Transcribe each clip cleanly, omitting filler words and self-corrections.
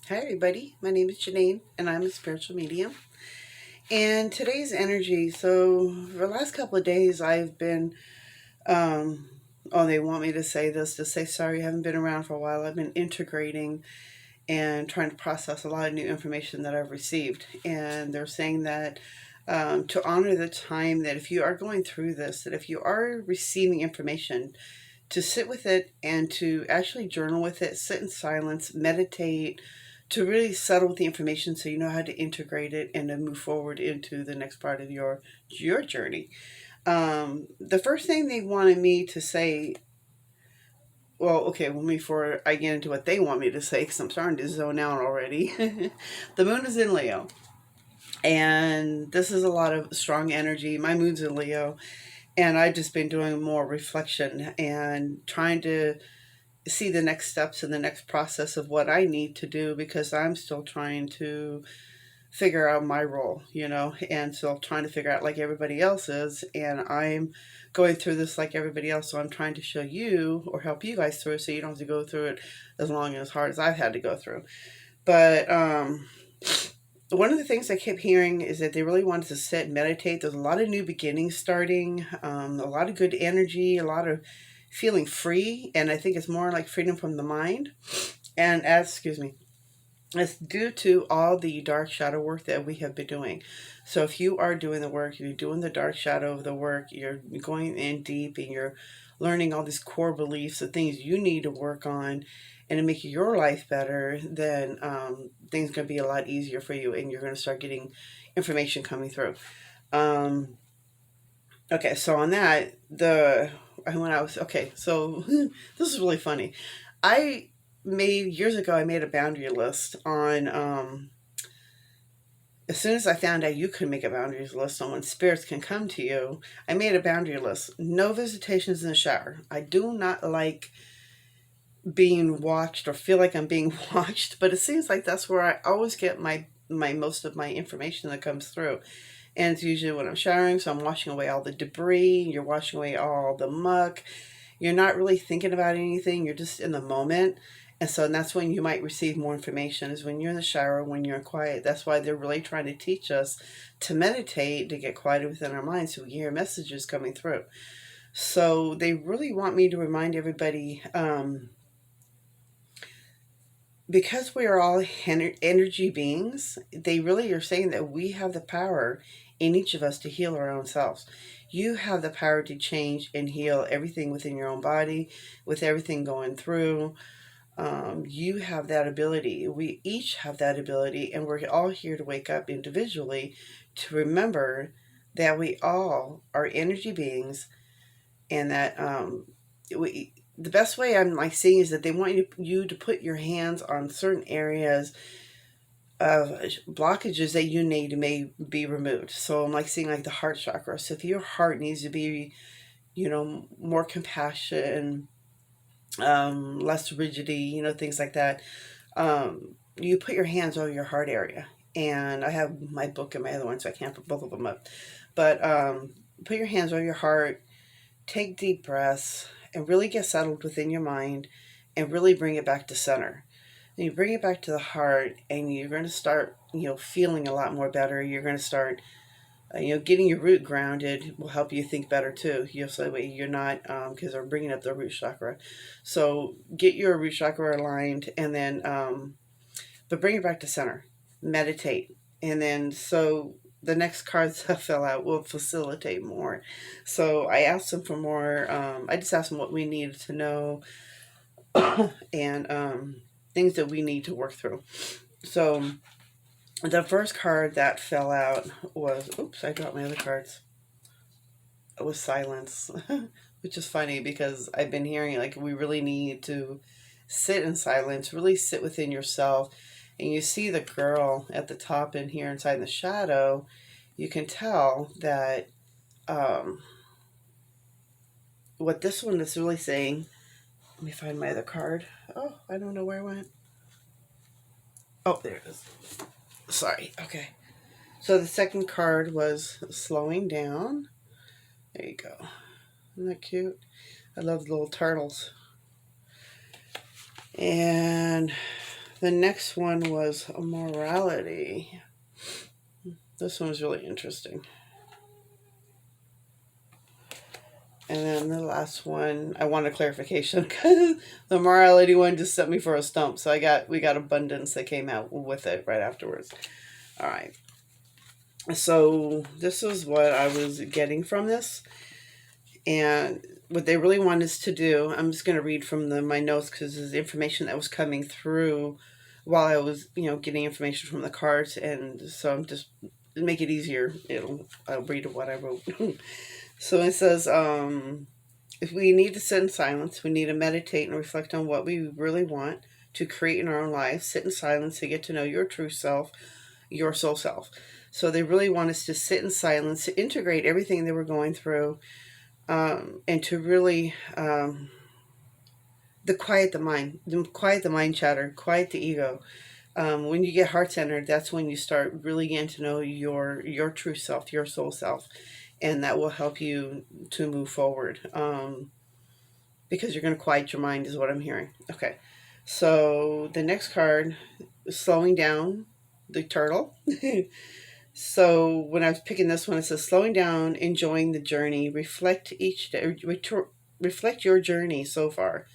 Hi everybody, my name is Janine and I'm a spiritual medium. And today's energy, so for the last couple of days I've been, um, oh they want me to say this, to say sorry, I haven't been around for a while. I've been integrating and trying to process a lot of new information that I've received. And they're saying that to honor the time, that if you are going through this, that if you are receiving information, to sit with it and to actually journal with it, sit in silence, meditate, to really settle with the information so you know how to integrate it and to move forward into the next part of your journey. The first thing they wanted me to say, well, okay, well, before I get into what they want me to say, because I'm starting to zone out already. The moon is in Leo, and this is a lot of strong energy. My moon's in Leo, and I've just been doing more reflection and trying to see the next steps and the next process of what I need to do, because I'm still trying to figure out my role, and still trying to figure out like everybody else is. And I'm going through this like everybody else. So I'm trying to show you or help you guys through it so you don't have to go through it as long and as hard as I've had to go through. But one of the things I kept hearing is that they really wanted to sit and meditate. There's a lot of new beginnings starting, a lot of good energy, a lot of feeling free. And I think it's more like freedom from the mind. And excuse me, it's due to all the dark shadow work that we have been doing. So if you are doing the work, you're doing the dark shadow of the work, you're going in deep and you're learning all these core beliefs, the things you need to work on and to make your life better, then things are going to be a lot easier for you and you're going to start getting information coming through. Um, okay, so on that, so this is really funny. I years ago, I made a boundary list on, as soon as I found out you could make a boundaries list on when spirits can come to you, I made a boundary list. No visitations in the shower. I do not like being watched or feel like I'm being watched, but it seems like that's where I always get my most of my information that comes through. And it's usually when I'm showering, so I'm washing away all the debris, you're washing away all the muck. You're not really thinking about anything, you're just in the moment. And so that's when you might receive more information, is when you're in the shower, when you're quiet. That's why they're really trying to teach us to meditate, to get quieted within our minds so we hear messages coming through. So they really want me to remind everybody, because we are all energy beings, they really are saying that we have the power in each of us to heal our own selves. You have the power to change and heal everything within your own body, with everything going through. You have that ability. We each have that ability, and we're all here to wake up individually to remember that we all are energy beings, and that the best way I'm like seeing is that they want you to put your hands on certain areas of blockages that you need may be removed. So I'm like seeing like the heart chakra. So if your heart needs to be, more compassion, less rigidity, things like that. You put your hands over your heart area. And I have my book and my other one, so I can't put both of them up. But put your hands over your heart, take deep breaths, and really get settled within your mind and really bring it back to center. And you bring it back to the heart, and you're going to start, feeling a lot more better. You're going to start, getting your root grounded will help you think better too. So that way you're not, because they're bringing up the root chakra. So get your root chakra aligned, and then, but bring it back to center. Meditate, and then so the next cards that fell out will facilitate more. So I asked them for more. I just asked them what we needed to know and things that we need to work through. So the first card that fell out was, oops, I dropped my other cards. It was silence, which is funny because I've been hearing like we really need to sit in silence, really sit within yourself. And you see the girl at the top in here inside the shadow, you can tell that what this one is really saying. Let me find my other card. Oh, I don't know where it went. Oh, there it is. Sorry. Okay. So the second card was slowing down. There you go. Isn't that cute? I love the little turtles. And the next one was morality. This one was really interesting. And then the last one, I wanted clarification because the morality one just set me for a stump. So we got abundance that came out with it right afterwards. All right. So this is what I was getting from this, and what they really want us to do. I'm just going to read from my notes because this is information that was coming through while I was, getting information from the cards, and so I'm just to make it easier. I'll read what I wrote. So it says, if we need to sit in silence, we need to meditate and reflect on what we really want to create in our own lives. Sit in silence to get to know your true self, your soul self. So they really want us to sit in silence, to integrate everything that we're going through, and to really quiet the mind chatter, quiet the ego. When you get heart centered, that's when you start really getting to know your true self, your soul self, and that will help you to move forward. Because you're going to quiet your mind, is what I'm hearing. Okay, so the next card, slowing down, the turtle. So when I was picking this one, it says slowing down, enjoying the journey, reflect each day, reflect your journey so far.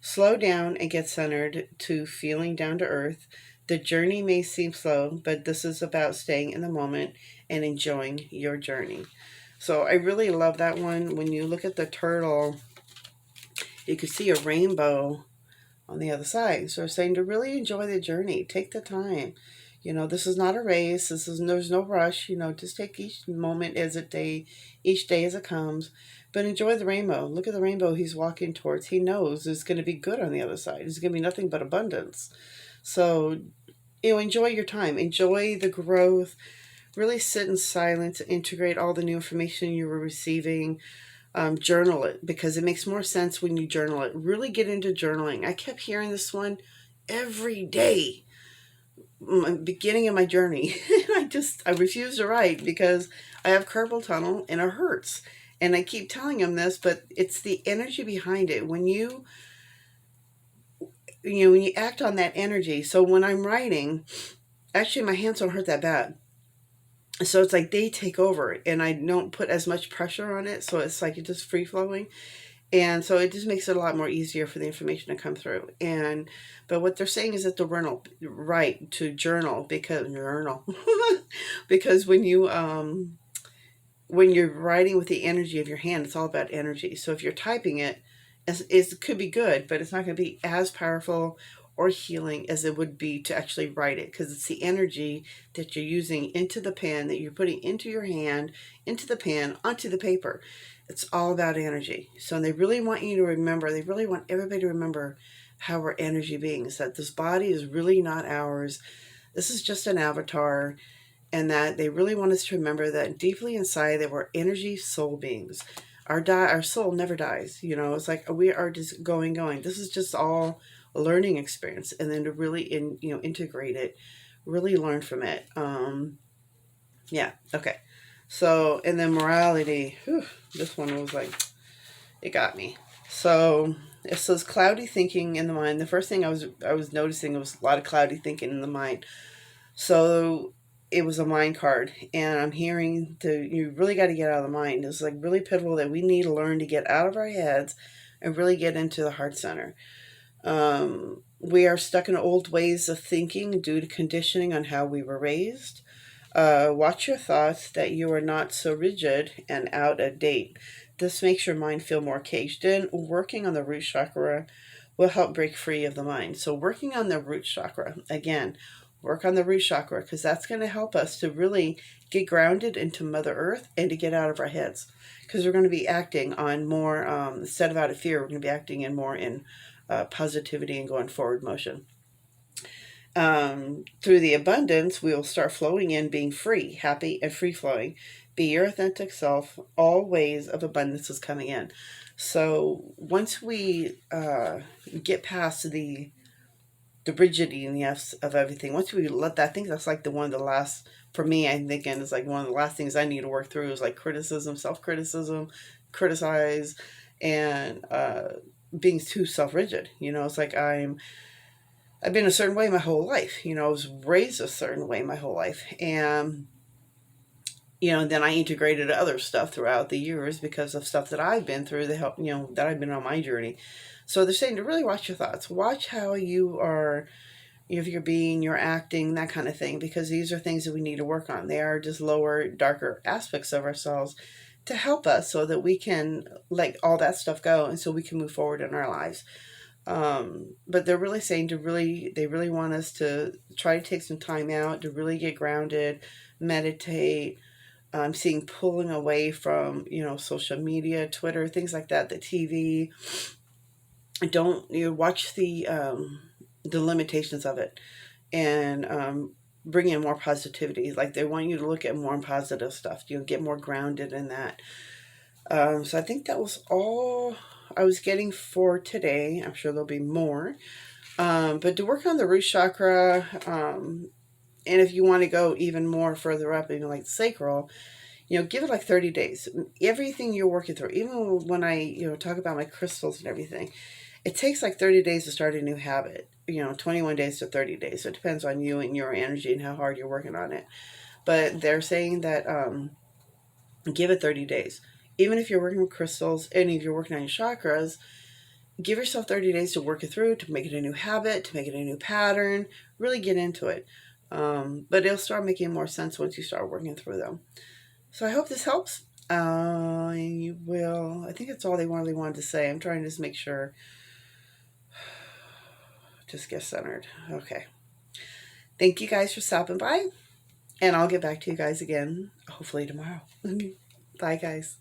Slow down and get centered to feeling down to earth. The journey may seem slow, but this is about staying in the moment and enjoying your journey. So I really love that one. When you look at the turtle, you can see a rainbow on the other side. So I'm saying to really enjoy the journey, take the time. This is not a race. There's no rush. Just take each moment each day as it comes, but enjoy the rainbow. Look at the rainbow he's walking towards. He knows it's going to be good on the other side. It's going to be nothing but abundance. So, enjoy your time. Enjoy the growth. Really sit in silence, integrate all the new information you were receiving. Journal it, because it makes more sense when you journal it. Really get into journaling. I kept hearing this one every day, beginning of my journey. I refuse to write because I have carpal tunnel and it hurts. And I keep telling him this, but it's the energy behind it. When you act on that energy. So when I'm writing, actually my hands don't hurt that bad. So it's like they take over and I don't put as much pressure on it. So it's like it's just free flowing. And so it just makes it a lot more easier for the information to come through. But what they're saying is that to journal because when you're writing with the energy of your hand, it's all about energy. So if you're typing it, it could be good, but it's not going to be as powerful or healing as it would be to actually write it, because it's the energy that you're using into the pen, that you're putting into your hand, into the pen, onto the paper. It's all about energy. So they really want you to remember, they really want everybody to remember how we're energy beings, that this body is really not ours. This is just an avatar, and that they really want us to remember that deeply inside that we're energy soul beings. Our soul never dies. It's like we are just going. This is just all a learning experience, and then to really integrate it, really learn from it. Yeah. Okay. So, and then morality. This one was like, it got me. So it says cloudy thinking in the mind. The first thing I was noticing was a lot of cloudy thinking in the mind. So it was a mind card, and I'm hearing you really got to get out of the mind. It's like really pivotal that we need to learn to get out of our heads and really get into the heart center. We are stuck in old ways of thinking due to conditioning on how we were raised. Watch your thoughts, that you are not so rigid and out of date. This makes your mind feel more caged in. Working on the root chakra will help break free of the mind. So working on the root chakra, again, work on the root chakra, because that's going to help us to really get grounded into Mother Earth and to get out of our heads. Because we're going to be acting on more, instead of out of fear, we're going to be acting in more in positivity and going forward motion. Through the abundance, we will start flowing in, being free, happy, and free flowing. Be your authentic self. All ways of abundance is coming in. So once we get past the rigidity of everything, once we let that, I think that's like one of the last, for me, I'm thinking it's like one of the last things I need to work through is like criticism, self-criticism, criticize, and being too self-rigid. It's like I've been a certain way my whole life. You know, I was raised a certain way my whole life. And, you know, then I integrated other stuff throughout the years because of stuff that I've been through that help, you know, that I've been on my journey. So they're saying to really watch your thoughts. Watch how you are, if you're being, you're acting, that kind of thing, because these are things that we need to work on. They are just lower, darker aspects of ourselves to help us so that we can let all that stuff go and so we can move forward in our lives. But they're really saying to really, they really want us to try to take some time out to really get grounded, meditate. I'm seeing pulling away from, you know, social media, Twitter, things like that, the TV. Don't, you know, watch the limitations of it, and bring in more positivity. Like they want you to look at more positive stuff. You know, get more grounded in that. So I think that was all I was getting for today. I'm sure there'll be more. But to work on the root chakra, and if you want to go even more further up, even like the sacral, you know, give it like 30 days. Everything you're working through, even when I, you know, talk about my crystals and everything, it takes like 30 days to start a new habit. You know, 21 days to 30 days. So it depends on you and your energy and how hard you're working on it. But they're saying that give it 30 days. Even if you're working with crystals and if you're working on your chakras, give yourself 30 days to work it through, to make it a new habit, to make it a new pattern, really get into it. But it'll start making more sense once you start working through them. So I hope this helps. You will. I think that's all they really wanted to say. I'm trying to just make sure. Just get centered. Okay. Thank you guys for stopping by. And I'll get back to you guys again, hopefully tomorrow. Bye, guys.